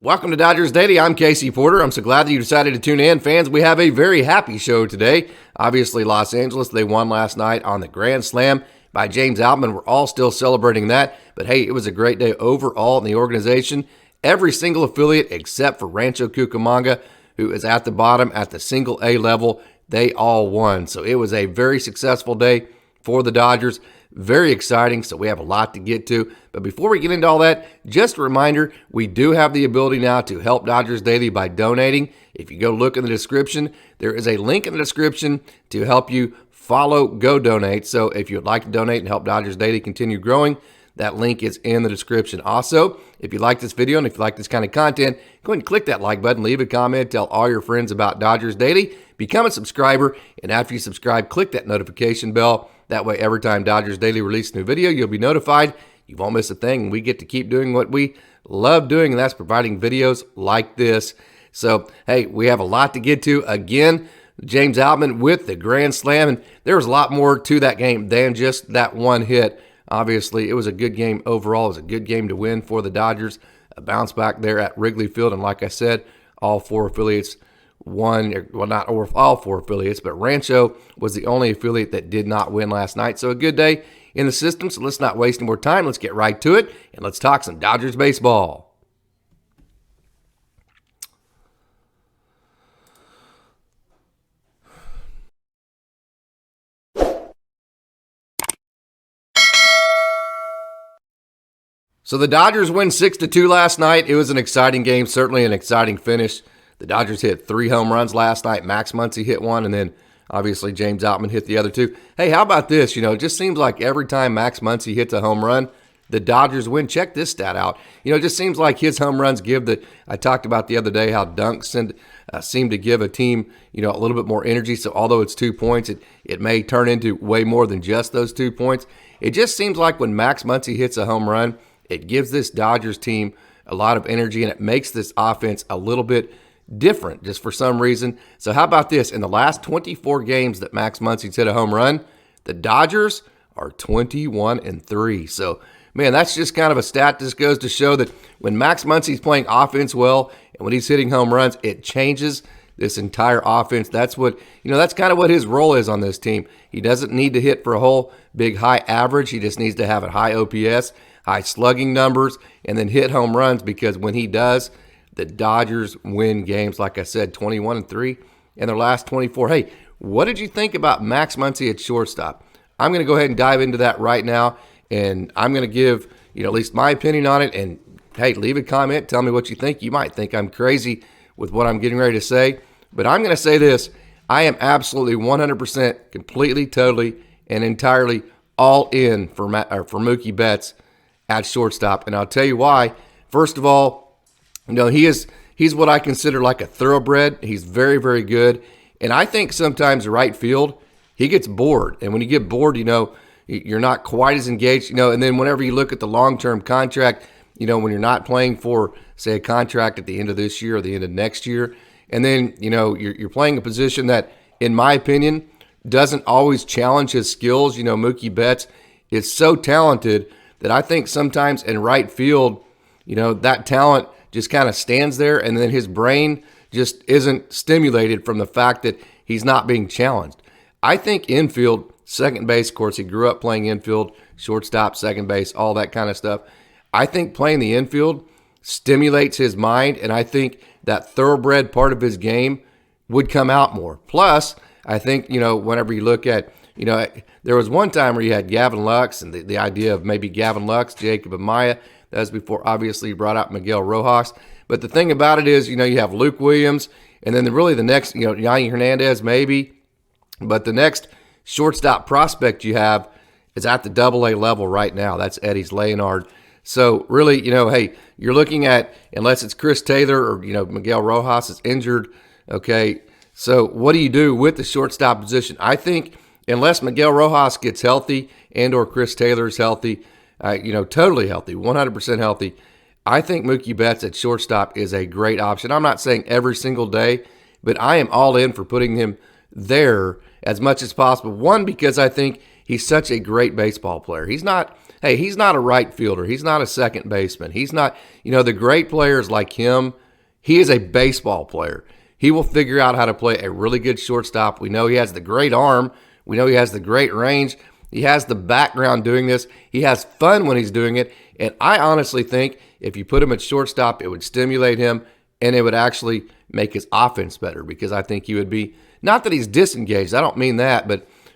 Welcome to Dodgers Daily. I'm Casey Porter. I'm so glad that you decided to tune in. Fans, we have a very happy show today. Obviously, Los Angeles, they won last night on the Grand Slam by James Outman. We're all still celebrating that. But hey, it was a great day overall in the organization. Every single affiliate except for Rancho Cucamonga, who is at the bottom at the Single A level, they all won. So it was a very successful day for the Dodgers. Very exciting, so we have a lot to get to. But before we get into all that, just a reminder, we do have the ability now to help Dodgers Daily by donating. If you go look in the description, there is a link in the description to help you follow Go Donate. So if you'd like to donate and help Dodgers Daily continue growing, that link is in the description. Also, if you like this video and if you like this kind of content, go ahead and click that like button, leave a comment, tell all your friends about Dodgers Daily, become a subscriber, and after you subscribe, click that notification bell. That way, every time Dodgers Daily releases a new video, you'll be notified. You won't miss a thing, and we get to keep doing what we love doing, and that's providing videos like this. So, hey, we have a lot to get to. Again, James Outman with the Grand Slam, and there was a lot more to that game than just that one hit. Obviously, it was a good game overall. It was a good game to win for the Dodgers. A bounce back there at Wrigley Field, and like I said, all four affiliates won. Well, not all four affiliates, but Rancho was the only affiliate that did not win last night. So a good day in the system. So let's not waste any more time. Let's get right to it, and let's talk some Dodgers baseball. So the Dodgers win 6-2 last night. It was an exciting game, certainly an exciting finish. The Dodgers hit 3 home runs last night. Max Muncy hit one, and then obviously James Outman hit the other 2. Hey, how about this? You know, it just seems like every time Max Muncy hits a home run, the Dodgers win. Check this stat out. You know, it just seems like his home runs give the – I talked about the other day how dunks seem to give a team, you know, a little bit more energy. So although it's 2 points, it may turn into way more than just those 2 points. It just seems like when Max Muncy hits a home run, it gives this Dodgers team a lot of energy, and it makes this offense a little bit different just for some reason. So how about this? In the last 24 games that Max Muncy's hit a home run, the Dodgers are 21-3. So, man, that's just kind of a stat. This goes to show that when Max Muncy's playing offense well and when he's hitting home runs, it changes this entire offense. That's what, you know, that's kind of what his role is on this team. He doesn't need to hit for a whole big high average. He just needs to have a high OPS, high slugging numbers, and then hit home runs, because when he does, the Dodgers win games. Like I said, 21-3 in their last 24. Hey, what did you think about Max Muncy at shortstop? I'm going to go ahead and dive into that right now, and I'm going to give, you know, at least my opinion on it. And hey, leave a comment. Tell me what you think. You might think I'm crazy with what I'm getting ready to say, but I'm going to say this. I am absolutely 100%, completely, totally, and entirely all in for Mookie Betts at shortstop, and I'll tell you why. First of all, you know, he's what I consider like a thoroughbred. He's very, very good. And I think sometimes right field, he gets bored. And when you get bored, you know, you're not quite as engaged, you know. And then whenever you look at the long-term contract, you know, when you're not playing for, say, a contract at the end of this year or the end of next year, and then, you know, you're playing a position that, in my opinion, doesn't always challenge his skills. You know, Mookie Betts is so talented that I think sometimes in right field, you know, that talent just kind of stands there, and then his brain just isn't stimulated from the fact that he's not being challenged. I think infield, second base, of course, he grew up playing infield, shortstop, second base, all that kind of stuff. I think playing the infield stimulates his mind, and I think that thoroughbred part of his game would come out more. Plus, I think, you know, whenever you look at, you know, there was one time where you had Gavin Lux, and the idea of maybe Gavin Lux, Jacob and Mania. That was before, obviously, you brought out Miguel Rojas. But the thing about it is, you know, you have Luke Williams, and then really the next, you know, yeinerfernandez maybe. But the next shortstop prospect you have is at the AA level right now. That's Eddie's Leonard. So really, you know, hey, you're looking at, unless it's Chris Taylor or, you know, Miguel Rojas is injured, okay. So what do you do with the shortstop position? I think unless Miguel Rojas gets healthy and or Chris Taylor is healthy, you know, totally healthy, 100% healthy, I think Mookie Betts at shortstop is a great option. I'm not saying every single day, but I am all in for putting him there as much as possible. One, because I think He's such a great baseball player. He's not a right fielder. He's not a second baseman. He's not, the great players like him, he is a baseball player. He will figure out how to play a really good shortstop. We know he has the great arm. We know he has the great range. He has the background doing this. He has fun when he's doing it. And I honestly think if you put him at shortstop, it would stimulate him and it would actually make his offense better, because I think he would be, not that he's disengaged, I don't mean that,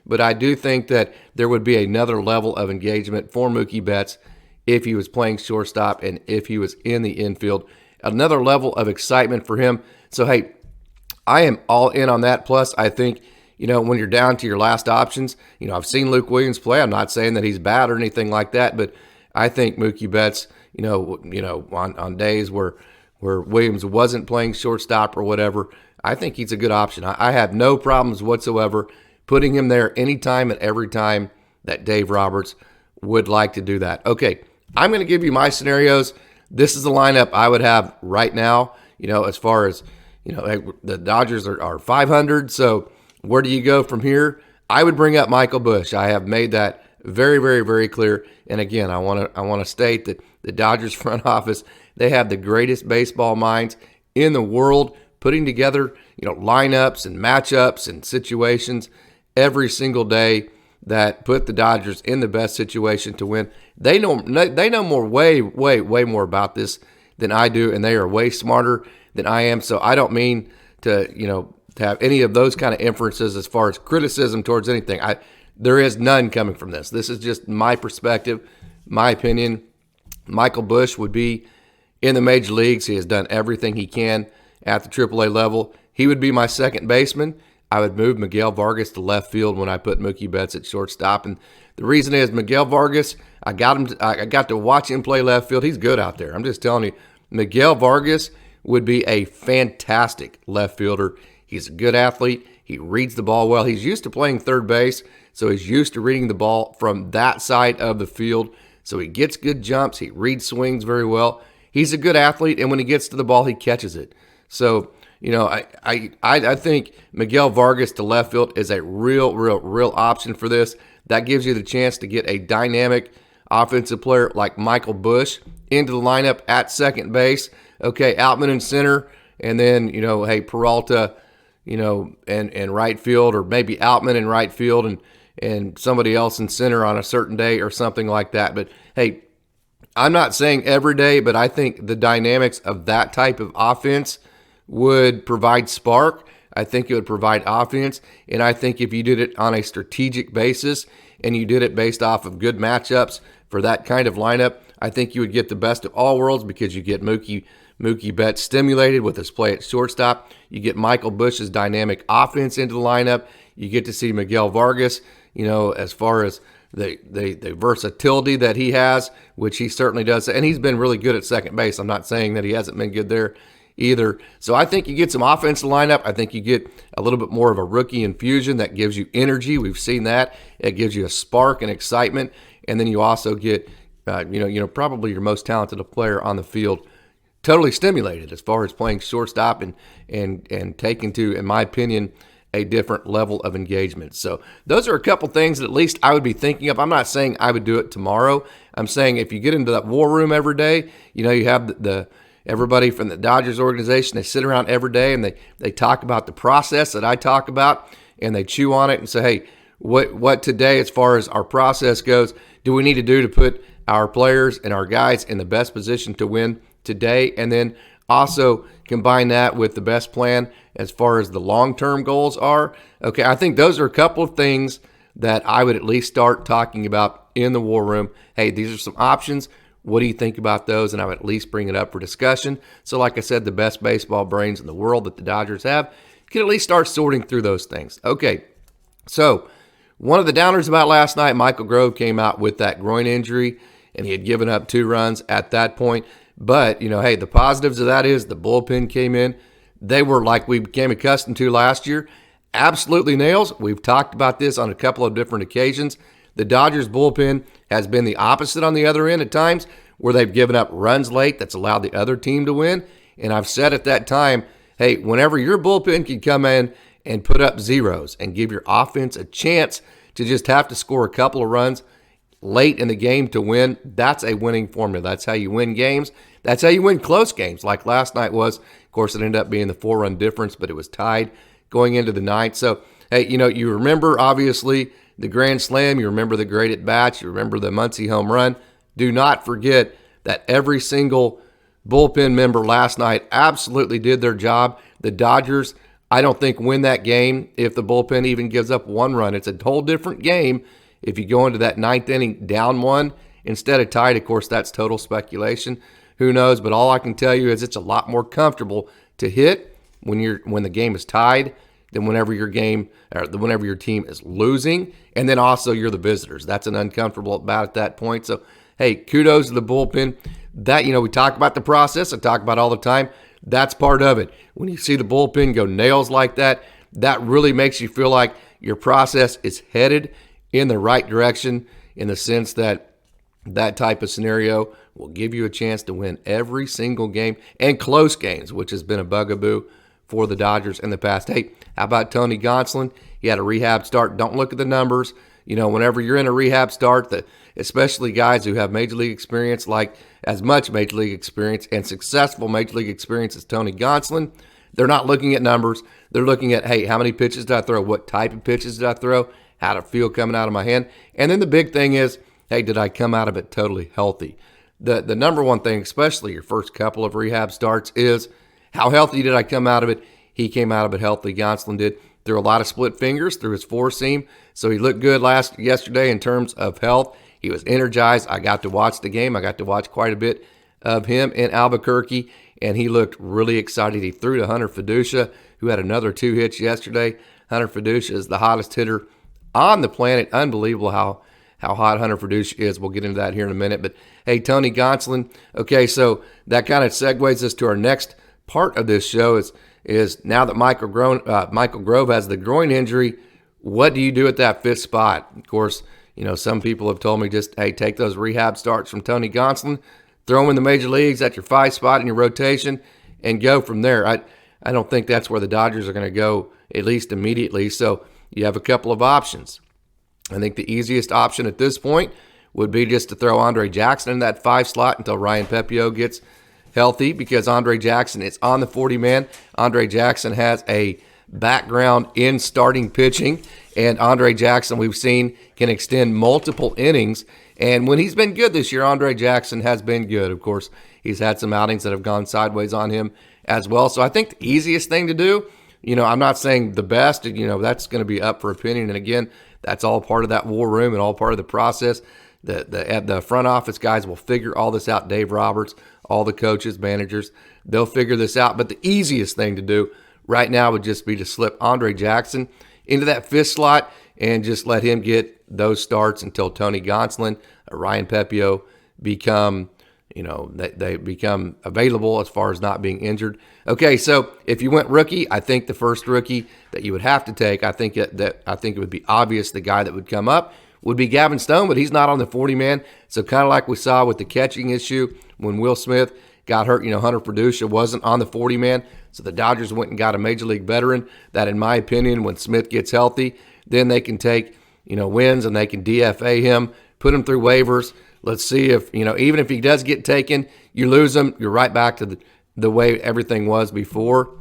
but I do think that there would be another level of engagement for Mookie Betts if he was playing shortstop and if he was in the infield. Another level of excitement for him. So, hey, I am all in on that. Plus, I think, when you're down to your last options, I've seen Luke Williams play. I'm not saying that he's bad or anything like that, but I think Mookie Betts, on days where Williams wasn't playing shortstop or whatever, I think he's a good option. I have no problems whatsoever putting him there anytime and every time that Dave Roberts would like to do that. Okay, I'm going to give you my scenarios. This is the lineup I would have right now, as far as, the Dodgers are 500, so where do you go from here? I would bring up Michael Busch. I have made that very, very, very clear. And again, I want to state that the Dodgers front office, they have the greatest baseball minds in the world, putting together, lineups and matchups and situations every single day that put the Dodgers in the best situation to win. They know more, way more about this than I do, and they are way smarter than I am. So I don't mean to, to have any of those kind of inferences as far as criticism towards anything. There is none coming from this. This is just my perspective, my opinion. Michael Busch would be in the major leagues. He has done everything he can at the AAA level. He would be my second baseman. I would move Miguel Vargas to left field when I put Mookie Betts at shortstop. And the reason is Miguel Vargas, I got to watch him play left field. He's good out there. I'm just telling you, Miguel Vargas would be a fantastic left fielder. He's a good athlete. He reads the ball well. He's used to playing third base, so he's used to reading the ball from that side of the field. So he gets good jumps. He reads swings very well. He's a good athlete, and when he gets to the ball, he catches it. So, I think Miguel Vargas to left field is a real option for this. That gives you the chance to get a dynamic offensive player like Michael Busch into the lineup at second base. Okay, Outman in center, and then, Peralta, and right field, or maybe Outman in right field and somebody else in center on a certain day or something like that. But, hey, I'm not saying every day, but I think the dynamics of that type of offense would provide spark. I think it would provide offense, and I think if you did it on a strategic basis and you did it based off of good matchups for that kind of lineup, I think you would get the best of all worlds, because you get Mookie Betts stimulated with his play at shortstop. You get Michael Busch's dynamic offense into the lineup. You get to see Miguel Vargas, as far as the versatility that he has, which he certainly does. And he's been really good at second base. I'm not saying that he hasn't been good there either. So I think you get some offensive lineup. I think you get a little bit more of a rookie infusion that gives you energy. We've seen that. It gives you a spark and excitement. And then you also get, probably your most talented player on the field totally stimulated as far as playing shortstop and taking to, in my opinion, a different level of engagement. So those are a couple things that at least I would be thinking of. I'm not saying I would do it tomorrow. I'm saying if you get into that war room every day, you have everybody from the Dodgers organization, they sit around every day and they talk about the process that I talk about, and they chew on it and say, hey, what today, as far as our process goes, do we need to do to put our players and our guys in the best position to win today? And then also combine that with the best plan as far as the long-term goals are. Okay, I think those are a couple of things that I would at least start talking about in the war room. Hey, these are some options. What do you think about those? And I would at least bring it up for discussion. So like I said, the best baseball brains in the world that the Dodgers have can at least start sorting through those things. Okay, so one of the downers about last night, Michael Grove came out with that groin injury, and he had given up 2 runs at that point. But, hey, the positives of that is the bullpen came in. They were, like we became accustomed to last year, absolutely nails. We've talked about this on a couple of different occasions. The Dodgers bullpen has been the opposite on the other end at times, where they've given up runs late that's allowed the other team to win. And I've said at that time, hey, whenever your bullpen can come in and put up zeros and give your offense a chance to just have to score a couple of runs late in the game to win, that's a winning formula. That's how you win games. That's how you win close games, like last night was. Of course, it ended up being the 4-run difference, but it was tied going into the ninth. So, hey, you remember, obviously, the grand slam. You remember the great at-bats. You remember the Muncie home run. Do not forget that every single bullpen member last night absolutely did their job. The Dodgers, I don't think, win that game if the bullpen even gives up 1 run. It's a whole different game if you go into that 9th inning down 1 instead of tied. Of course, that's total speculation. Who knows? But all I can tell you is it's a lot more comfortable to hit when the game is tied than whenever your team is losing, and then also you're the visitors. That's an uncomfortable about at that point. So, hey, kudos to the bullpen. That, we talk about the process. I talk about all the time. That's part of it. When you see the bullpen go nails like that, that really makes you feel like your process is headed in the right direction, in the sense that that type of scenario will give you a chance to win every single game and close games, which has been a bugaboo for the Dodgers in the past. Hey, how about Tony Gonsolin? He had a rehab start. Don't look at the numbers. Whenever you're in a rehab start, especially guys who have major league experience, like as much major league experience and successful major league experience as Tony Gonsolin, they're not looking at numbers. They're looking at, hey, how many pitches did I throw? What type of pitches did I throw? How did it feel coming out of my hand? And then the big thing is, hey, did I come out of it totally healthy? The number one thing, especially your first couple of rehab starts, is how healthy did I come out of it? He came out of it healthy. Gonsolin did. Threw a lot of split fingers through his four-seam, so he looked good yesterday in terms of health. He was energized. I got to watch the game. I got to watch quite a bit of him in Albuquerque, and he looked really excited. He threw to Hunter Feduccia, who had another 2 hits yesterday. Hunter Feduccia is the hottest hitter on the planet. Unbelievable how hot Hunter Feduccia is. We'll get into that here in a minute. But, hey, Tony Gonsolin. Okay, so that kind of segues us to our next part of this show is now that Michael Grove has the groin injury, what do you do at that 5th spot? Of course, some people have told me just, hey, take those rehab starts from Tony Gonsolin, throw him in the major leagues at your 5 spot in your rotation, and go from there. I don't think that's where the Dodgers are going to go, at least immediately. So you have a couple of options. I think the easiest option at this point would be just to throw Andre Jackson in that 5 slot until Ryan Pepiot gets healthy, because Andre Jackson is on the 40-man. Andre Jackson has a background in starting pitching, and Andre Jackson, we've seen, can extend multiple innings. And when he's been good this year, Andre Jackson has been good. Of course, he's had some outings that have gone sideways on him as well. So I think the easiest thing to do, I'm not saying the best, that's going to be up for opinion. And again, that's all part of that war room and all part of the process. The front office guys will figure all this out. Dave Roberts, all the coaches, managers, they'll figure this out. But the easiest thing to do right now would just be to slip Andre Jackson into that 5th slot and just let him get those starts until Tony Gonsolin, Ryan Pepiot become, they become available as far as not being injured. Okay, so if you went rookie, I think the first rookie that you would have to take, I think it would be obvious the guy that would come up would be Gavin Stone, but he's not on the 40-man. So kind of like we saw with the catching issue when Will Smith got hurt, Hunter Feduccia wasn't on the 40-man. So the Dodgers went and got a major league veteran that, in my opinion, when Smith gets healthy, then they can take, wins and they can DFA him, put him through waivers. Let's see if, even if he does get taken, you lose him, you're right back to the way everything was before.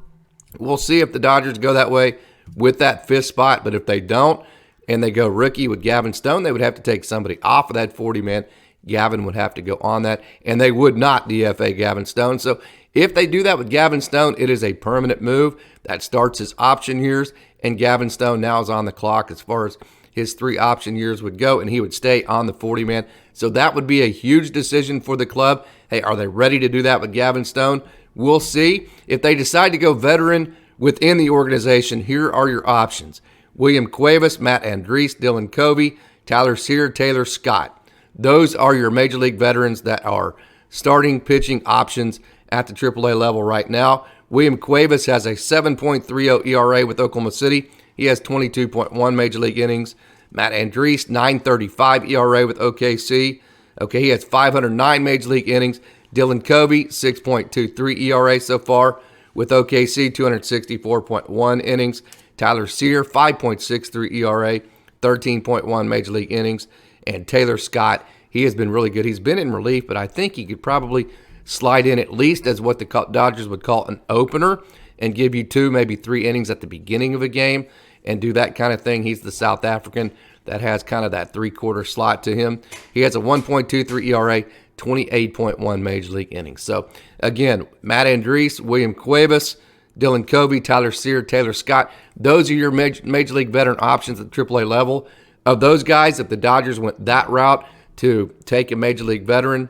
We'll see if the Dodgers go that way with that 5th spot. But if they don't, and they go rookie with Gavin Stone, they would have to take somebody off of that 40-man. Gavin would have to go on that, and they would not DFA Gavin Stone. So if they do that with Gavin Stone, it is a permanent move. That starts his option years, and Gavin Stone now is on the clock as far as his 3 option years would go, and he would stay on the 40-man. So that would be a huge decision for the club. Hey, are they ready to do that with Gavin Stone? We'll see. If they decide to go veteran within the organization, here are your options. William Cuevas, Matt Andriese, Dylan Covey, Tyler Sear, Taylor Scott. Those are your major league veterans that are starting pitching options at the AAA level right now. William Cuevas has a 7.30 ERA with Oklahoma City. He has 22.1 major league innings. Matt Andriese, 9.35 ERA with OKC. Okay, he has 509 major league innings. Dylan Covey, 6.23 ERA so far with OKC, 264.1 innings. Tyler Sear, 5.63 ERA, 13.1 Major League innings. And Taylor Scott, he has been really good. He's been in relief, but I think he could probably slide in at least as what the Dodgers would call an opener and give you 2, maybe 3 innings at the beginning of a game and do that kind of thing. He's the South African that has kind of that 3/4 slot to him. He has a 1.23 ERA, 28.1 Major League innings. So, again, Matt Andriese, William Cuevas, Dylan Covey, Tyler Sear, Taylor Scott, those are your Major League veteran options at the AAA level. Of those guys, if the Dodgers went that route to take a Major League veteran,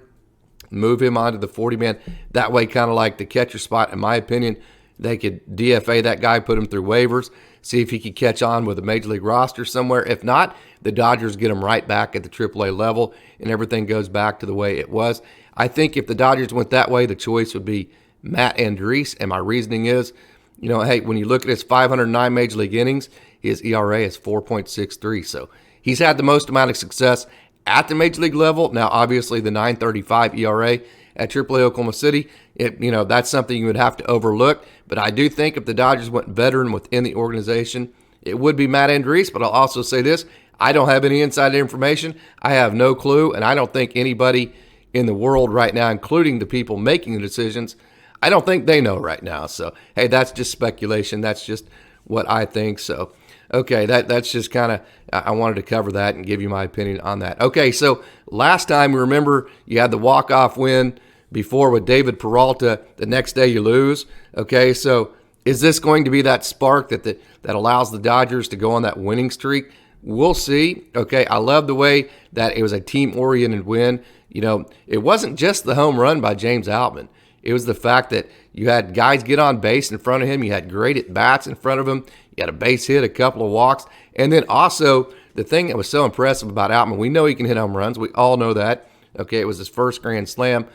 move him onto the 40-man, that way kind of like the catcher spot, in my opinion, they could DFA that guy, put him through waivers, see if he could catch on with a Major League roster somewhere. If not, the Dodgers get him right back at the AAA level, and everything goes back to the way it was. I think if the Dodgers went that way, the choice would be Matt Andriese, and my reasoning is, hey, when you look at his 509 Major League innings, his ERA is 4.63. So he's had the most amount of success at the Major League level. Now, obviously, the 9.35 ERA at AAA Oklahoma City, that's something you would have to overlook. But I do think if the Dodgers went veteran within the organization, it would be Matt Andriese. But I'll also say this, I don't have any inside information. I have no clue, and I don't think anybody in the world right now, including the people making the decisions, I don't think they know right now. So, hey, that's just speculation. That's just what I think. So, okay, that's just kind of, I wanted to cover that and give you my opinion on that. Okay, so last time, remember, you had the walk-off win before with David Peralta. The next day you lose. Okay, so is this going to be that spark that allows the Dodgers to go on that winning streak? We'll see. Okay, I love the way that it was a team-oriented win. It wasn't just the home run by James Outman. It was the fact that you had guys get on base in front of him. You had great at-bats in front of him. You had a base hit, a couple of walks. And then also, the thing that was so impressive about Outman, we know he can hit home runs. We all know that. Okay, it was his first Grand Slam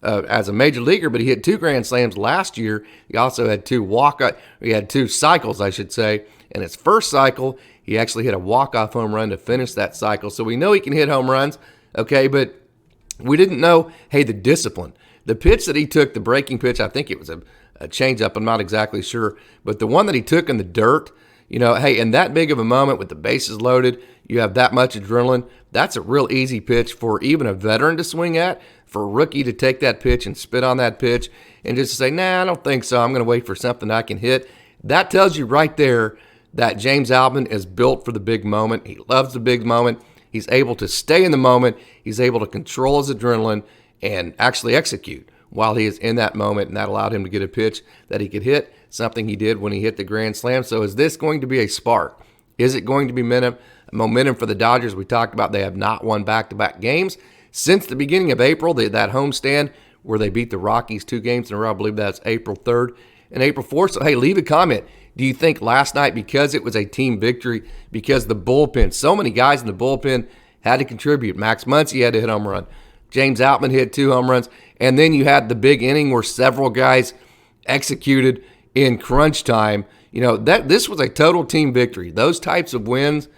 as a major leaguer, but he hit 2 Grand Slams last year. He also had 2 cycles, I should say. In his first cycle, he actually hit a walk-off home run to finish that cycle. So we know he can hit home runs, okay, but we didn't know, hey, the discipline. The pitch that he took, the breaking pitch, I think it was a changeup, I'm not exactly sure, but the one that he took in the dirt, hey, in that big of a moment with the bases loaded, you have that much adrenaline, that's a real easy pitch for even a veteran to swing at, for a rookie to take that pitch and spit on that pitch and just say, nah, I don't think so, I'm going to wait for something I can hit. That tells you right there that James Outman is built for the big moment. He loves the big moment. He's able to stay in the moment. He's able to control his adrenaline and actually execute while he is in that moment, and that allowed him to get a pitch that he could hit, something he did when he hit the Grand Slam. So is this going to be a spark? Is it going to be momentum for the Dodgers? We talked about they have not won back-to-back games since the beginning of April, that homestand where they beat the Rockies 2 games in a row. I believe that's April 3rd and April 4th. So, hey, leave a comment. Do you think last night, because it was a team victory, because the bullpen, so many guys in the bullpen had to contribute. Max Muncy had to hit a home run. James Outman hit 2 home runs. And then you had the big inning where several guys executed in crunch time. This was a total team victory. Those types of wins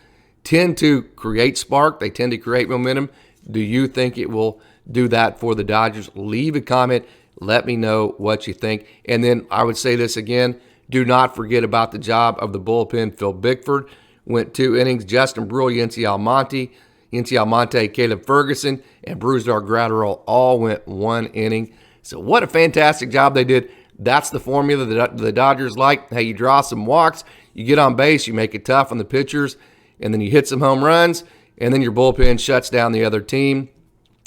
tend to create spark. They tend to create momentum. Do you think it will do that for the Dodgers? Leave a comment. Let me know what you think. And then I would say this again. Do not forget about the job of the bullpen. Phil Bickford went 2 innings. Justin Brule, Yency Almonte, Caleb Ferguson, and Brusdar Graterol all went 1 inning. So what a fantastic job they did. That's the formula that the Dodgers like. Hey, you draw some walks, you get on base, you make it tough on the pitchers, and then you hit some home runs, and then your bullpen shuts down the other team.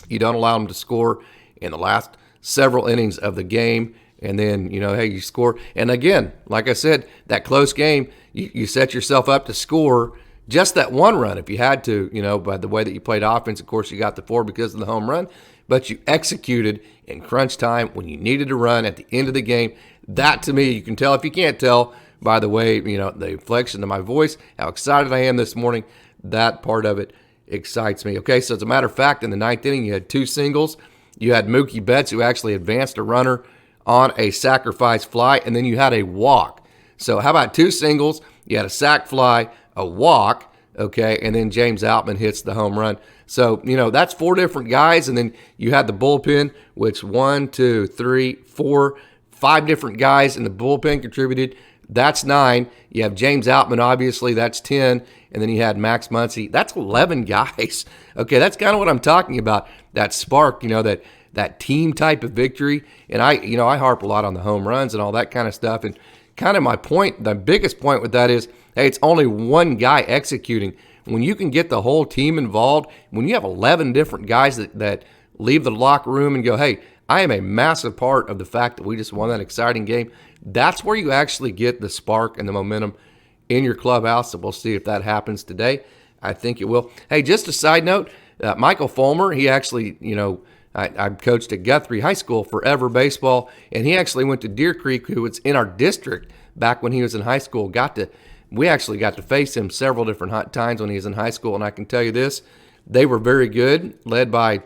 You don't allow them to score in the last several innings of the game. And then, hey, you score. And again, like I said, that close game, you set yourself up to score just that 1 run if you had to, by the way that you played offense. Of course, you got the 4 because of the home run, but you executed in crunch time when you needed to run at the end of the game. That, to me, you can tell. If you can't tell by the way, the inflection of my voice, how excited I am this morning, that part of it excites me. Okay, so as a matter of fact, in the 9th inning, you had 2 singles. You had Mookie Betts, who actually advanced a runner on a sacrifice fly, and then you had a walk. So how about 2 singles? You had a sac fly, a walk, okay, and then James Outman hits the home run. So, that's 4 different guys, and then you had the bullpen, which 1, 2, 3, 4, 5 different guys in the bullpen contributed. That's 9. You have James Outman, obviously, that's 10. And then you had Max Muncy. That's 11 guys. Okay, that's kind of what I'm talking about. That spark, that team type of victory. And I harp a lot on the home runs and all that kind of stuff. And kind of my point, the biggest point with that is, hey, it's only one guy executing. When you can get the whole team involved, when you have 11 different guys that leave the locker room and go, hey, I am a massive part of the fact that we just won that exciting game, that's where you actually get the spark and the momentum in your clubhouse. So we'll see if that happens today. I think it will. Hey, just a side note, Michael Fulmer, he actually, I coached at Guthrie High School forever baseball, and he actually went to Deer Creek, who was in our district back when he was in high school. We actually got to face him several different times when he was in high school, and I can tell you this, they were very good, led by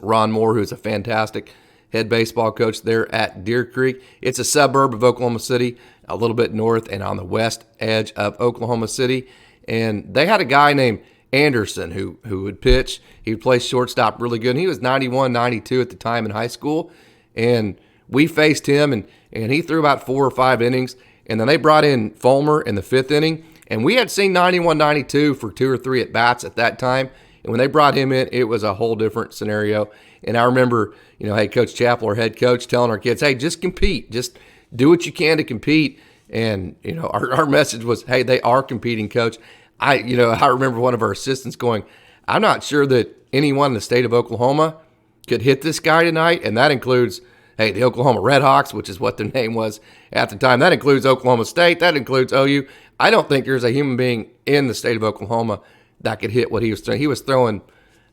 Ron Moore, who's a fantastic head baseball coach there at Deer Creek. It's a suburb of Oklahoma City, a little bit north and on the west edge of Oklahoma City. And they had a guy named Anderson who would pitch. He would play shortstop really good. And he was 91, 92 at the time in high school. And we faced him, and he threw about 4 or 5 innings. And then they brought in Fulmer in the 5th inning. And we had seen 91, 92 for 2 or 3 at-bats at that time. And when they brought him in, it was a whole different scenario. And I remember, hey, Coach Chappell, our head coach, telling our kids, hey, just compete. Just do what you can to compete. And, our message was, hey, they are competing, Coach. I remember one of our assistants going, I'm not sure that anyone in the state of Oklahoma could hit this guy tonight. And that includes, hey, the Oklahoma Redhawks, which is what their name was at the time. That includes Oklahoma State. That includes OU. I don't think there's a human being in the state of Oklahoma that could hit what he was throwing. He was throwing,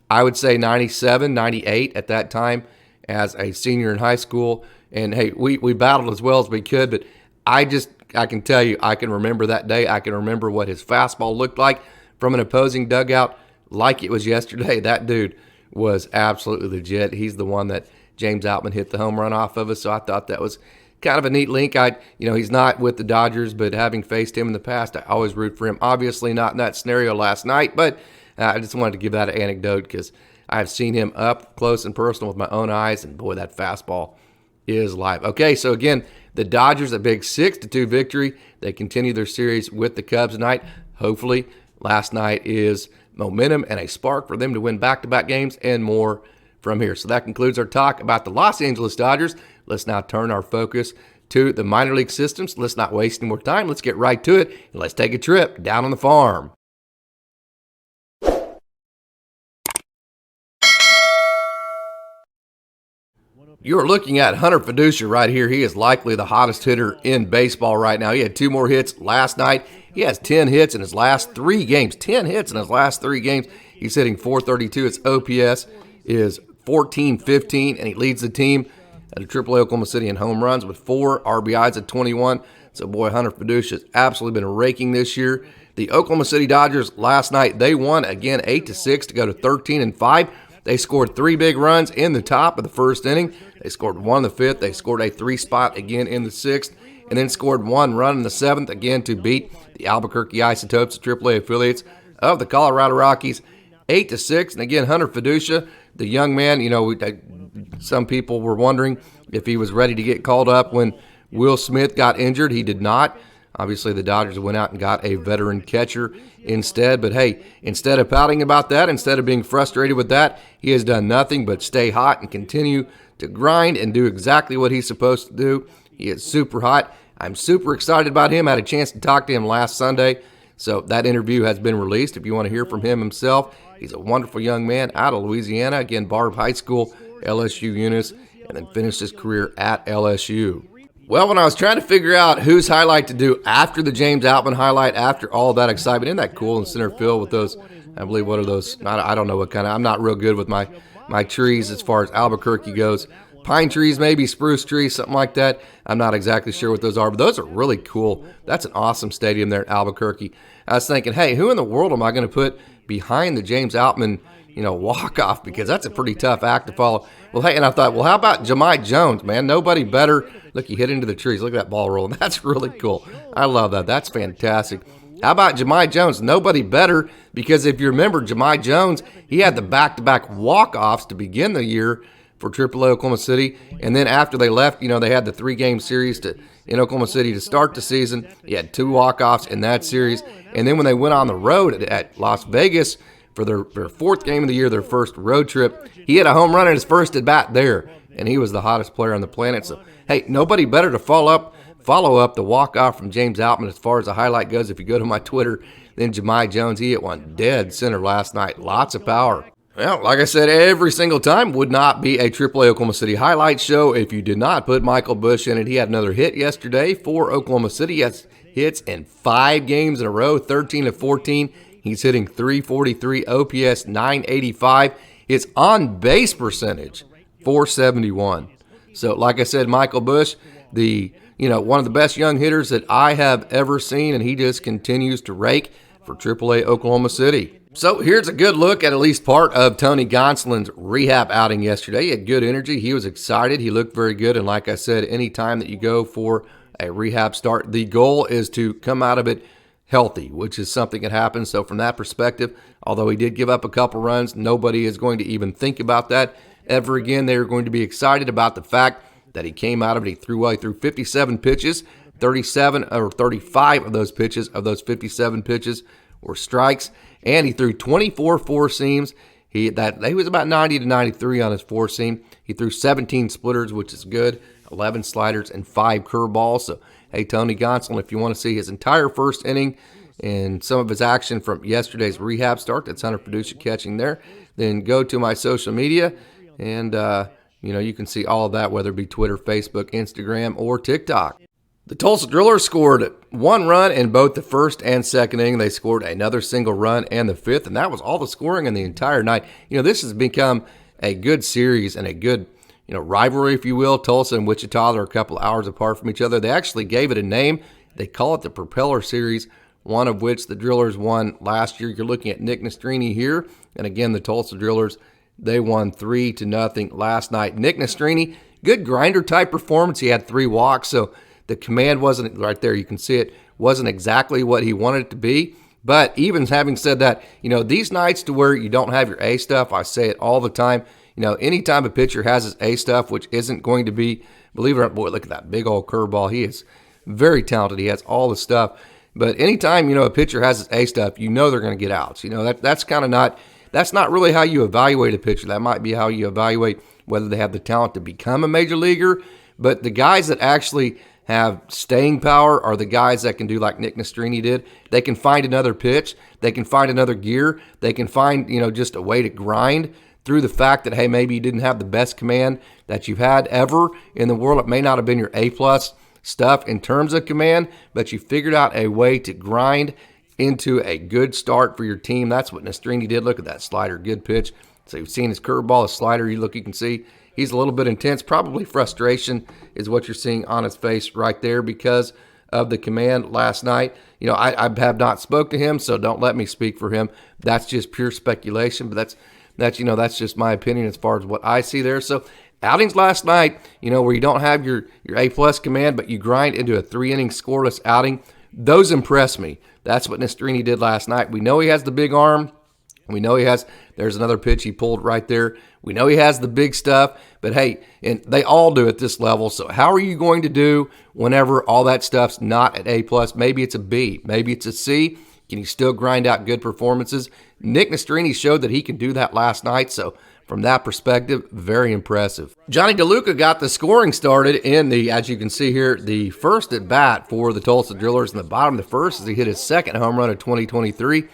I would say, 97, 98 at that time as a senior in high school. And, hey, we battled as well as we could, but I can tell you, I can remember that day. I can remember what his fastball looked like from an opposing dugout like it was yesterday. That dude was absolutely legit. He's the one that James Outman hit the home run off of us, so I thought that was kind of a neat link. He's not with the Dodgers, but having faced him in the past, I always root for him. Obviously not in that scenario last night, but I just wanted to give that an anecdote because I've seen him up close and personal with my own eyes, and boy, that fastball is live. Okay, so again, the Dodgers, a big 6-2 victory. They continue their series with the Cubs tonight. Hopefully, last night is momentum and a spark for them to win back-to-back games and more from here. So that concludes our talk about the Los Angeles Dodgers. Let's now turn our focus to the minor league systems. Let's not waste any more time. Let's get right to it, and let's take a trip down on the farm. You're looking at Hunter Feduccia right here. He is likely the hottest hitter in baseball right now. He had 2 more hits last night. He has 10 hits in his last 3 games. 10 hits in his last 3 games. He's hitting .432. His OPS is .1415, and he leads the team at AAA Oklahoma City in home runs with 4 RBIs at 21. So, boy, Hunter Feduccia has absolutely been raking this year. The Oklahoma City Dodgers last night, they won again 8-6 to go to 13-5. They scored 3 big runs in the top of the first inning. They scored 1 in the 5th. They scored a 3 spot again in the 6th, and then scored 1 run in the 7th again to beat the Albuquerque Isotopes, the AAA affiliates of the Colorado Rockies, 8-6. And again, Hunter Feduccia, the young man, some people were wondering if he was ready to get called up when Will Smith got injured. He did not. Obviously, the Dodgers went out and got a veteran catcher instead. But, hey, instead of pouting about that, instead of being frustrated with that, he has done nothing but stay hot and continue to grind and do exactly what he's supposed to do. He is super hot. I'm super excited about him. I had a chance to talk to him last Sunday. So that interview has been released if you want to hear from him himself. He's a wonderful young man out of Louisiana. Again, Barb High School, LSU Eunice, and then finished his career at LSU. Well, when I was trying to figure out whose highlight to do after the James Outman highlight, after all that excitement, isn't that cool in center field with those, I believe, what are those, I don't know what kind of, I'm not real good with my trees as far as Albuquerque goes. Pine trees, maybe spruce trees, something like that. I'm not exactly sure what those are, but those are really cool. That's an awesome stadium there at Albuquerque. I was thinking, hey, who in the world am I going to put behind the James Outman, walk-off? Because that's a pretty tough act to follow. Well, hey, and I thought, well, how about Jahmai Jones, man? Nobody better. Look, he hit into the trees. Look at that ball rolling. That's really cool. I love that. That's fantastic. How about Jahmai Jones? Nobody better, because if you remember, Jahmai Jones, he had the back-to-back walk-offs to begin the year for AAA Oklahoma City. And then after they left, they had the 3-game series in Oklahoma City to start the season. He had 2 walk-offs in that series. And then when they went on the road at Las Vegas for their 4th game of the year, their first road trip, he hit a home run in his first at-bat there, and he was the hottest player on the planet. So, hey, nobody better to follow up the walk-off from James Outman as far as the highlight goes. If you go to my Twitter, then Jahmai Jones, he hit one dead center last night. Lots of power. Well, like I said, every single time would not be a AAA Oklahoma City highlight show if you did not put Michael Busch in it. He had another hit yesterday for Oklahoma City. He has hits in 5 games in a row, 13 of 14. He's hitting .343, OPS .985. His on-base percentage, .471. So, like I said, Michael Busch, one of the best young hitters that I have ever seen, and he just continues to rake for AAA Oklahoma City. So here's a good look at least part of Tony Gonsolin's rehab outing yesterday. He had good energy. He was excited. He looked very good. And like I said, any time that you go for a rehab start, the goal is to come out of it healthy, which is something that happens. So from that perspective, although he did give up a couple runs, nobody is going to even think about that ever again. They are going to be excited about the fact that he came out of it. He threw 57 pitches, 35 of those pitches, of those 57 pitches were strikes, and he threw 24 four-seams. He was about 90 to 93 on his four-seam. He threw 17 splitters, which is good, 11 sliders, and 5 curveballs. So, hey, Tony Gonsolin, if you want to see his entire first inning and some of his action from yesterday's rehab start, that's Hunter Feduccia catching there, then go to my social media, and you can see all of that, whether it be Twitter, Facebook, Instagram, or TikTok. The Tulsa Drillers scored 1 run in both the first and second inning. They scored another single run in the 5th, and that was all the scoring in the entire night. This has become a good series and a good, rivalry, if you will. Tulsa and Wichita are a couple hours apart from each other. They actually gave it a name. They call it the Propeller Series, one of which the Drillers won last year. You're looking at Nicknastrini here, and again, the Tulsa Drillers, they won 3-0 last night. Nicknastrini, good grinder-type performance. He had 3 walks, so the command wasn't right there. You can see it wasn't exactly what he wanted it to be. But even having said that, these nights to where you don't have your A stuff, I say it all the time. Anytime a pitcher has his A stuff, which isn't going to be, believe it or not, boy, look at that big old curveball. He is very talented. He has all the stuff. But anytime, a pitcher has his A stuff, they're going to get outs. That's kind of not, that's not really how you evaluate a pitcher. That might be how you evaluate whether they have the talent to become a major leaguer. But the guys that actually have staying power are the guys that can do like Nicknastrini did. They can find another pitch. They can find another gear. They can find, just a way to grind through the fact that, hey, maybe you didn't have the best command that you've had ever in the world. It may not have been your A-plus stuff in terms of command, but you figured out a way to grind into a good start for your team. That's what Nastrini did. Look at that slider. Good pitch. So you've seen his curveball, his slider. You can see he's a little bit intense. Probably frustration is what you're seeing on his face right there because of the command last night. I have not spoke to him, so don't let me speak for him. That's just pure speculation, but that's just my opinion as far as what I see there. So outings last night, where you don't have your A-plus command, but you grind into a 3-inning scoreless outing, those impress me. That's what Nastrini did last night. We know he has the big arm. We know there's another pitch he pulled right there. We know he has the big stuff, but hey, and they all do at this level. So how are you going to do whenever all that stuff's not at A+? Maybe it's a B, maybe it's a C. Can he still grind out good performances? Nick Nastrini showed that he can do that last night, so from that perspective, very impressive. JonnyDeluca got the scoring started in as you can see here, the first at bat for the Tulsa Drillers in the bottom of the first as he hit his second home run of 2023.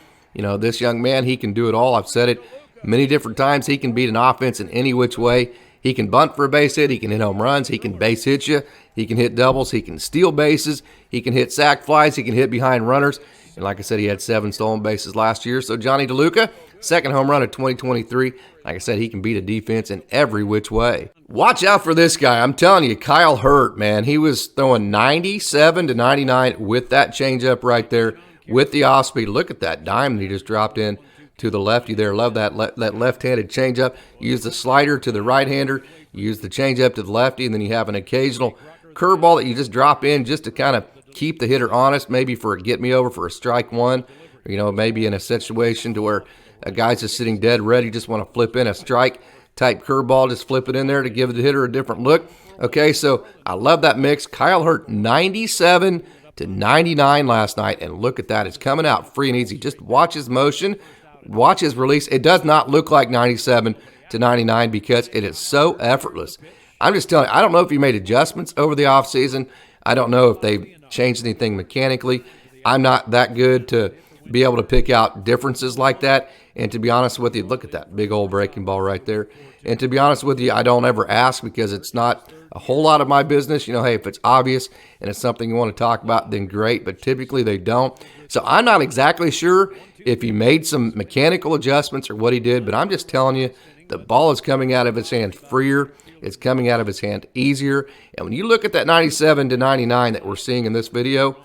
This young man, he can do it all. I've said it many different times. He can beat an offense in any which way. He can bunt for a base hit. He can hit home runs. He can base hit you. He can hit doubles. He can steal bases. He can hit sac flies. He can hit behind runners. And like I said, he had 7 stolen bases last year. So JonnyDeluca, second home run of 2023. Like I said, he can beat a defense in every which way. Watch out for this guy. I'm telling you, Kylehurt, man. He was throwing 97 to 99 with that changeup right there. With the off speed, look at that diamond he just dropped in to the lefty there. Love that left-handed changeup. Use the slider to the right-hander. Use the changeup to the lefty, and then you have an occasional curveball that you just drop in just to kind of keep the hitter honest, maybe for a get-me-over for a strike one, or, maybe in a situation to where a guy's just sitting dead red. You just want to flip in a strike. type curveball, just flip it in there to give the hitter a different look. Okay, so I love that mix. Kylehurt 97 to 99 last night, and look at that. It's coming out free and easy. Just watch his motion, watch his release. It does not look like 97 to 99 because it is so effortless. I'm just telling you, I don't know if he made adjustments over the offseason. I don't know if they changed anything mechanically. I'm not that good to be able to pick out differences like that. And to be honest with you, look at that big old breaking ball right there. And to be honest with you, I don't ever ask because it's not a whole lot of my business. You know, hey, if it's obvious and it's something you want to talk about, then great. But typically they don't. So I'm not exactly sure if he made some mechanical adjustments or what he did. But I'm just telling you, the ball is coming out of his hand freer. It's coming out of his hand easier. And when you look at that 97 to 99 that we're seeing in this video,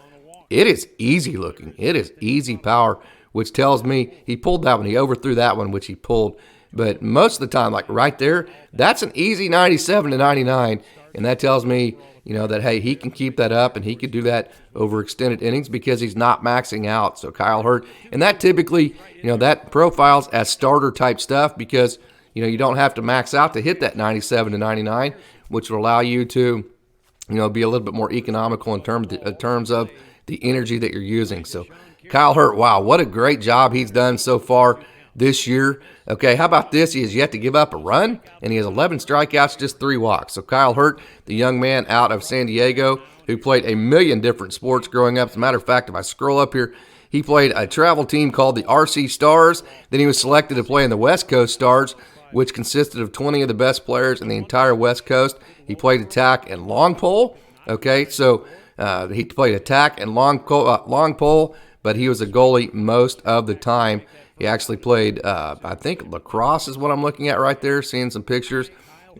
it is easy looking. It is easy power, which tells me he pulled that one. He overthrew that one, which he pulled. But most of the time, like right there, that's an easy 97 to 99. And that tells me, you know, that, hey, he can keep that up and he can do that over extended innings because he's not maxing out. So Kylehurt, and that typically, you know, that profiles as starter type stuff because, you know, you don't have to max out to hit that 97 to 99, which will allow you to, you know, be a little bit more economical in terms of the energy that you're using. So Kylehurt, wow, what a great job he's done so far this year. Okay, how about this? He has yet to give up a run, and he has 11 strikeouts, just 3 walks. So Kylehurt, the young man out of San Diego who played a million different sports growing up. As a matter of fact, if I scroll up here, he played a travel team called the RC Stars. Then he was selected to play in the West Coast Stars, which consisted of 20 of the best players in the entire West Coast. He played attack and long pole. Okay, so he played attack and long pole, but he was a goalie most of the time. He actually played, I think, lacrosse is what I'm looking at right there, seeing some pictures.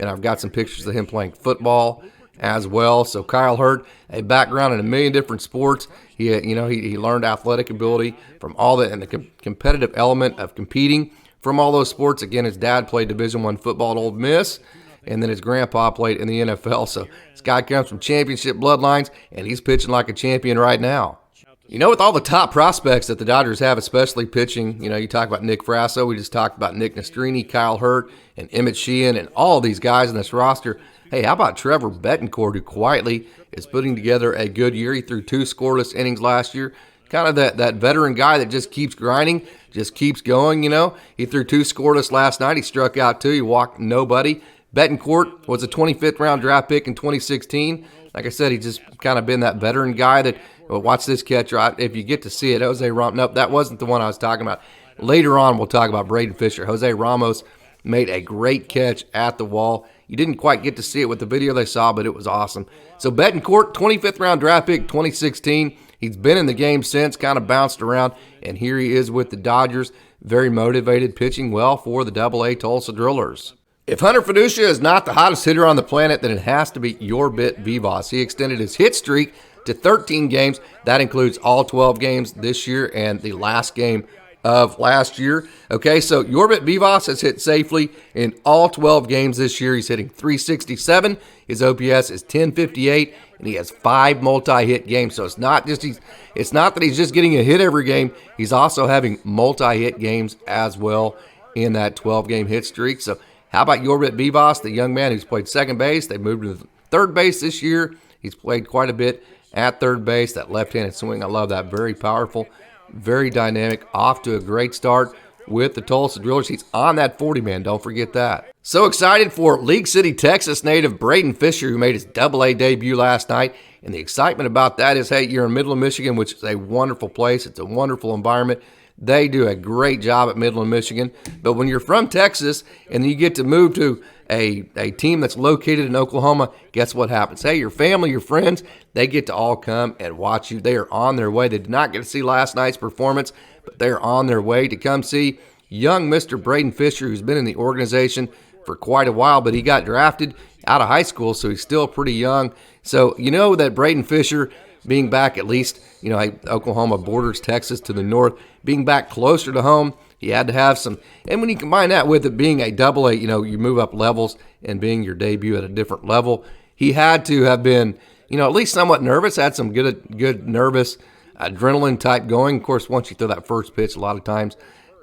And I've got some pictures of him playing football as well. So Kylehurt, a background in a million different sports. He learned athletic ability from all that and the competitive element of competing from all those sports. Again, his dad played Division I football at Ole Miss, and then his grandpa played in the NFL. So this guy comes from championship bloodlines, and he's pitching like a champion right now. You know, with all the top prospects that the Dodgers have, especially pitching, you know, you talk about Nick Frasso, we just talked about nicknastrini, Kylehurt, and Emmett Sheehan, and all these guys in this roster. Hey, how about trevorbettencourt, who quietly is putting together a good year? He threw 2 scoreless innings last year. Kind of that veteran guy that just keeps grinding, just keeps going, you know. He threw 2 scoreless last night. He struck out 2. He walked nobody. Bettencourt was a 25th round draft pick in 2016. Like I said, he's just kind of been that veteran guy that, well, watch this catcher. If you get to see it, Jose Ramos. Nope, that wasn't the one I was talking about. Later on, we'll talk about braydonfisher. Jose Ramos made a great catch at the wall. You didn't quite get to see it with the video they saw, but it was awesome. So Bettencourt, 25th round draft pick, 2016. He's been in the game since, kind of bounced around, and here he is with the Dodgers, very motivated, pitching well for the AA Tulsa Drillers. If Hunter Feduccia is not the hottest hitter on the planet, then it has to be jorbitvivas. He extended his hit streak to 13 games. That includes all 12 games this year and the last game of last year. Okay, so jorbitvivas has hit safely in all 12 games this year. He's hitting .367. His OPS is .1058, and he has 5 multi-hit games. So it's not that he's just getting a hit every game. He's also having multi-hit games as well in that 12-game hit streak. So how about jorbitvivas, the young man who's played second base? They moved to third base this year. He's played quite a bit at third base. That left-handed swing, I love that. Very powerful, very dynamic. Off to a great start with the Tulsa Drillers. He's on that 40-man. Don't forget that. So excited for League City, Texas native Braydonfisher, who made his AA debut last night. And the excitement about that is, hey, you're in Midland, Michigan, which is a wonderful place. It's a wonderful environment. They do a great job at Midland, Michigan. But when you're from Texas and you get to move to a team that's located in Oklahoma, guess what happens? Hey, your family, your friends, they get to all come and watch you. They are on their way. They did not get to see last night's performance, but they're on their way to come see young Mr. Braydonfisher, who's been in the organization for quite a while, but he got drafted out of high school, so he's still pretty young. So you know that Braydonfisher, being back at least, you know, Oklahoma borders Texas to the north, being back closer to home, he had to have some. And when you combine that with it being a AA, you know, you move up levels and being your debut at a different level, he had to have been, you know, at least somewhat nervous, had some good nervous adrenaline type going. Of course, once you throw that first pitch, a lot of times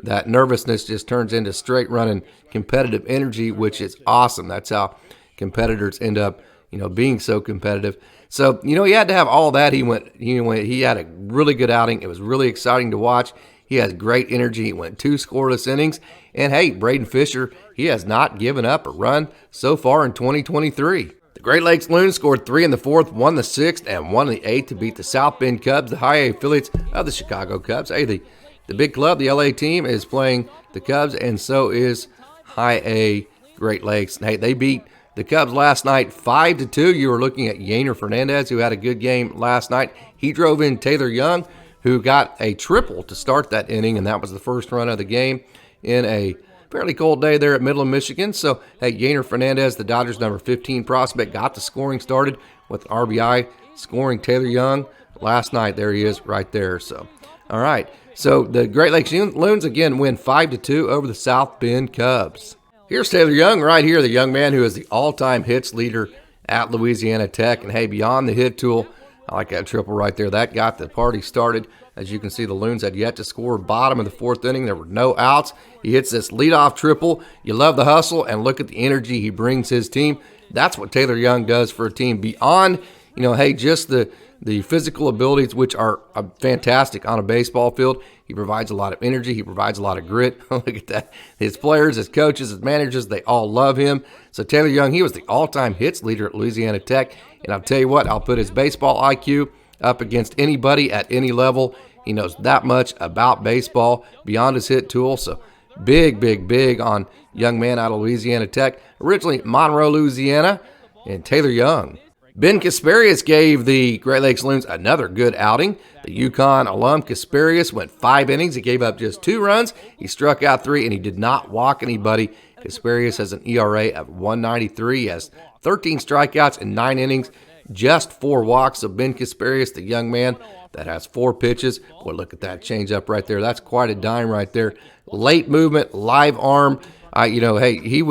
that nervousness just turns into straight running competitive energy, which is awesome. That's how competitors end up, being so competitive. So, he had to have all that. He had a really good outing. It was really exciting to watch. He has great energy. He went 2 scoreless innings. And hey, Braydonfisher, he has not given up a run so far in 2023. The Great Lakes Loons scored 3 in the 4th, 1 in the 6th, and 1 in the 8th to beat the South Bend Cubs, the high A affiliates of the Chicago Cubs. Hey, the big club, the LA team, is playing the Cubs, and so is high A Great Lakes. Hey, they beat the Cubs last night 5-2. You were looking at Yeinerfernandez, who had a good game last night. He drove in Tayloryoung, who got a triple to start that inning, and that was the first run of the game in a fairly cold day there at Midland, Michigan. So, hey, Yeinerfernandez, the Dodgers' number 15 prospect, got the scoring started with RBI, scoring Tayloryoung last night. There he is right there. So, all right. So, the Great Lakes Loons, again, win 5-2 over the South Bend Cubs. Here's Tayloryoung right here, the young man who is the all-time hits leader at Louisiana Tech. And, hey, beyond the hit tool, I like that triple right there. That got the party started. As you can see, the Loons had yet to score. Bottom of the 4th inning, there were no outs. He hits this leadoff triple. You love the hustle, and look at the energy he brings his team. That's what Tayloryoung does for a team. Beyond, hey, just the physical abilities, which are fantastic on a baseball field. He provides a lot of energy. He provides a lot of grit. Look at that. His players, his coaches, his managers, they all love him. So Tayloryoung, he was the all-time hits leader at Louisiana Tech. And I'll tell you what, I'll put his baseball IQ up against anybody at any level. He knows that much about baseball beyond his hit tool. So big on young man out of Louisiana Tech. Originally Monroe, Louisiana, and Tayloryoung. Bencasparius gave the Great Lakes Loons another good outing. The Yukon alum Casparius went 5 innings. He gave up just 2 runs. He struck out 3, and he did not walk anybody. Casparius has an ERA of 1.93. He has 13 strikeouts in 9 innings, just 4 walks. So Bencasparius, the young man that has 4 pitches. Boy, look at that changeup right there. That's quite a dime right there. Late movement, live arm. Hey, he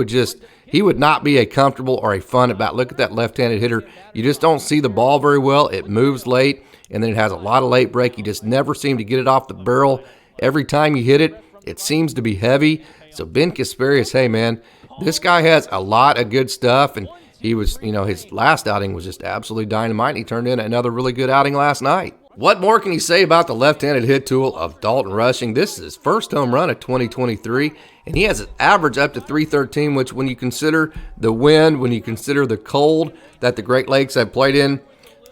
would not be a comfortable or a fun at bat. Look at that left-handed hitter. You just don't see the ball very well. It moves late, and then it has a lot of late break. You just never seem to get it off the barrel. Every time you hit it, it seems to be heavy. So Bencasparius, hey, man, this guy has a lot of good stuff, and he was, his last outing was just absolutely dynamite. He turned in another really good outing last night. What more can you say about the left-handed hit tool of Dalton Rushing? This is his first home run of 2023, and he has an average up to 313, which when you consider the wind, when you consider the cold that the Great Lakes have played in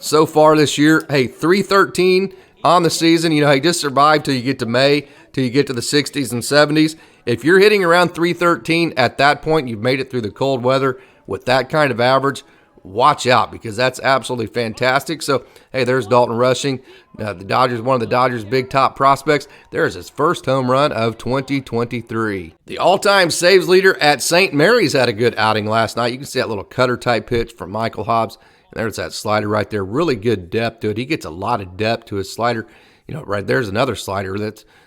so far this year, hey, 313 on the season. He just survived till you get to May, till you get to the 60s and 70s. If you're hitting around 313 at that point, you've made it through the cold weather with that kind of average. Watch out, because that's absolutely fantastic. So, hey, there's Dalton Rushing. The Dodgers, one of the Dodgers' big top prospects. There's his first home run of 2023. The all-time saves leader at St. Mary's had a good outing last night. You can see that little cutter-type pitch from Michaelhobbs. And there's that slider right there. Really good depth to it. He gets a lot of depth to his slider. Right there's another slider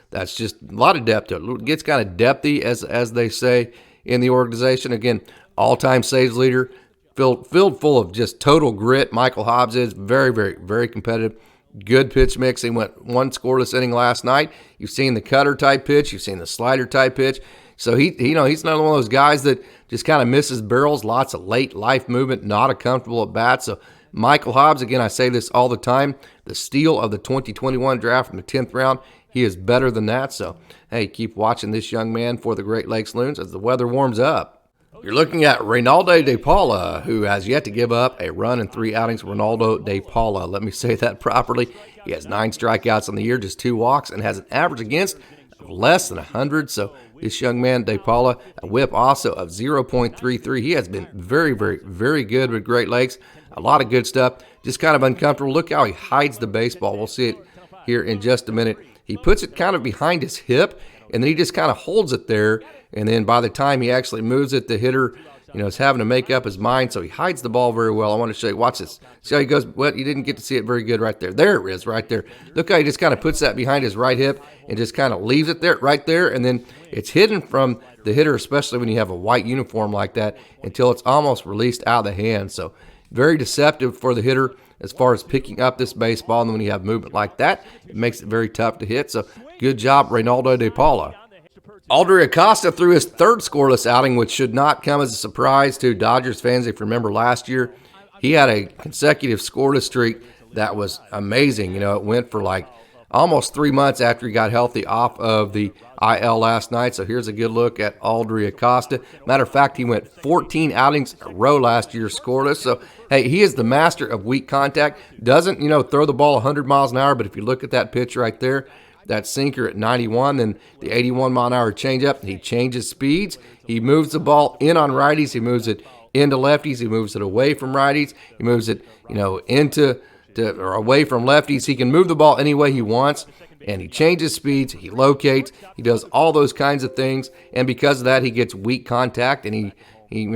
that's just a lot of depth to it. It gets kind of depthy, as they say in the organization. Again, all-time saves leader. Filled full of just total grit. Michaelhobbs is very, very, very competitive. Good pitch mix. He went 1 scoreless inning last night. You've seen the cutter type pitch. You've seen the slider type pitch. So he's not one of those guys that just kind of misses barrels. Lots of late life movement. Not a comfortable at bat. So Michaelhobbs, again, I say this all the time. The steal of the 2021 draft from the 10th round. He is better than that. So hey, keep watching this young man for the Great Lakes Loons as the weather warms up. You're looking at Reinaldodepaula, who has yet to give up a run in 3 outings. Reinaldodepaula, let me say that properly. He has 9 strikeouts on the year, just 2 walks, and has an average against of less than 100. So this young man, DePaula, a whip also of 0.33. He has been very, very, very good with Great Lakes. A lot of good stuff. Just kind of uncomfortable. Look how he hides the baseball. We'll see it here in just a minute. He puts it kind of behind his hip, and then he just kind of holds it there. And then by the time he actually moves it, the hitter, is having to make up his mind. So he hides the ball very well. I want to show you. Watch this. See how he goes? Well, you didn't get to see it very good right there. There it is right there. Look how he just kind of puts that behind his right hip and just kind of leaves it there right there. And then it's hidden from the hitter, especially when you have a white uniform like that, until it's almost released out of the hand. So very deceptive for the hitter as far as picking up this baseball. And when you have movement like that, it makes it very tough to hit. So good job, Reinaldodepaula. Aldryacosta threw his third scoreless outing, which should not come as a surprise to Dodgers fans. If you remember last year, he had a consecutive scoreless streak that was amazing. You know, it went for like almost 3 months after he got healthy off of the IL last night. So here's a good look at Aldryacosta. Matter of fact, he went 14 outings in a row last year scoreless. So, hey, he is the master of weak contact. Doesn't, throw the ball 100 miles an hour, but if you look at that pitch right there, that sinker at 91 and the 81-mile-an-hour changeup, he changes speeds. He moves the ball in on righties. He moves it into lefties. He moves it away from righties. He moves it, into or away from lefties. He can move the ball any way he wants, and he changes speeds. He locates. He does all those kinds of things, and because of that, he gets weak contact, and he's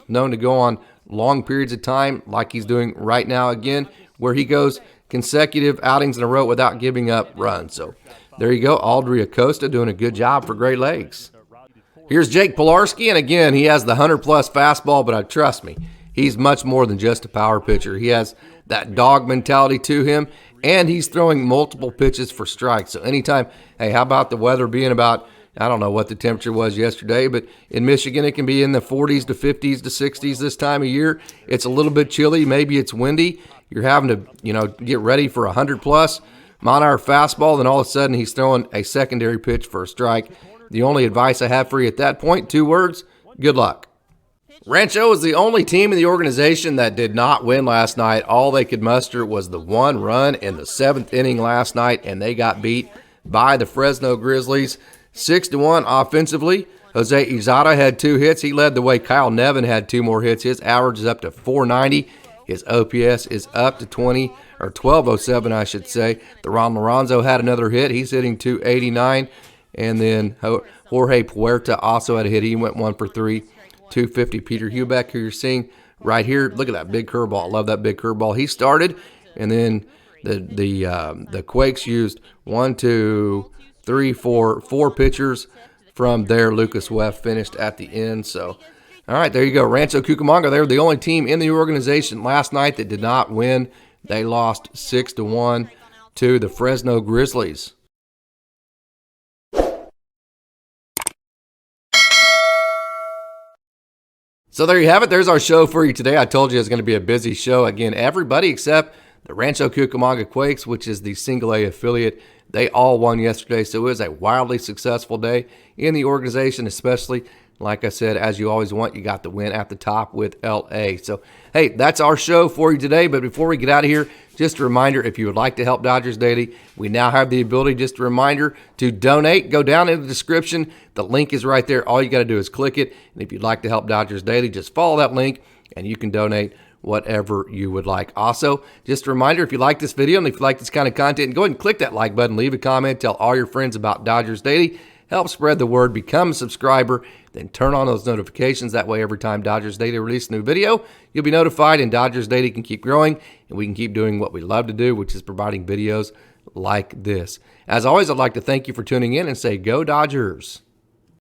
known to go on long periods of time, like he's doing right now again, where he goes consecutive outings in a row without giving up runs. So there you go, Aldryacosta doing a good job for Great Lakes. Here's Jakepilarski, and again, he has the 100-plus fastball, but trust me, he's much more than just a power pitcher. He has that dog mentality to him, and he's throwing multiple pitches for strikes. So anytime, hey, how about the weather being about, I don't know what the temperature was yesterday, but in Michigan it can be in the 40s to 50s to 60s this time of year. It's a little bit chilly. Maybe it's windy. You're having to, get ready for a 100-plus mile-an-hour fastball, then all of a sudden he's throwing a secondary pitch for a strike. The only advice I have for you at that point, 2 words, good luck. Rancho is the only team in the organization that did not win last night. All they could muster was the 1 run in the 7th inning last night, and they got beat by the Fresno Grizzlies 6-1 offensively. Jose Izada had 2 hits. He led the way. Kyle Nevin had 2 more hits. His average is up to 490. His OPS is up to 1207, I should say. Theron Lorenzo had another hit. He's hitting 289. And then Jorge Puerta also had a hit. He went 1 for 3, 250. Peter Hubeck, who you're seeing right here, look at that big curveball. I love that big curveball. He started, and then the Quakes used 1, 2, 3, 4 pitchers from there. Lucas Weft finished at the end. So, all right, there you go. Rancho Cucamonga, they were the only team in the organization last night that did not win. They lost 6-1 to the Fresno Grizzlies. So there you have it. There's our show for you today. I told you it was going to be a busy show. Again, everybody except the Rancho Cucamonga Quakes, which is the Single A affiliate, they all won yesterday. So it was a wildly successful day in the organization, especially, like I said, as you always want, you got the win at the top with LA. So, hey, that's our show for you today. But before we get out of here, just a reminder, if you would like to help Dodgers Daily, we now have the ability, just a reminder, to donate. Go down in the description. The link is right there. All you got to do is click it. And if you'd like to help Dodgers Daily, just follow that link, and you can donate whatever you would like. Also, just a reminder, if you like this video and if you like this kind of content, go ahead and click that like button, leave a comment, tell all your friends about Dodgers Daily. Help spread the word, become a subscriber, then turn on those notifications. That way, every time Dodgers Daily releases a new video, you'll be notified, and Dodgers Daily can keep growing, and we can keep doing what we love to do, which is providing videos like this. As always, I'd like to thank you for tuning in and say, go Dodgers.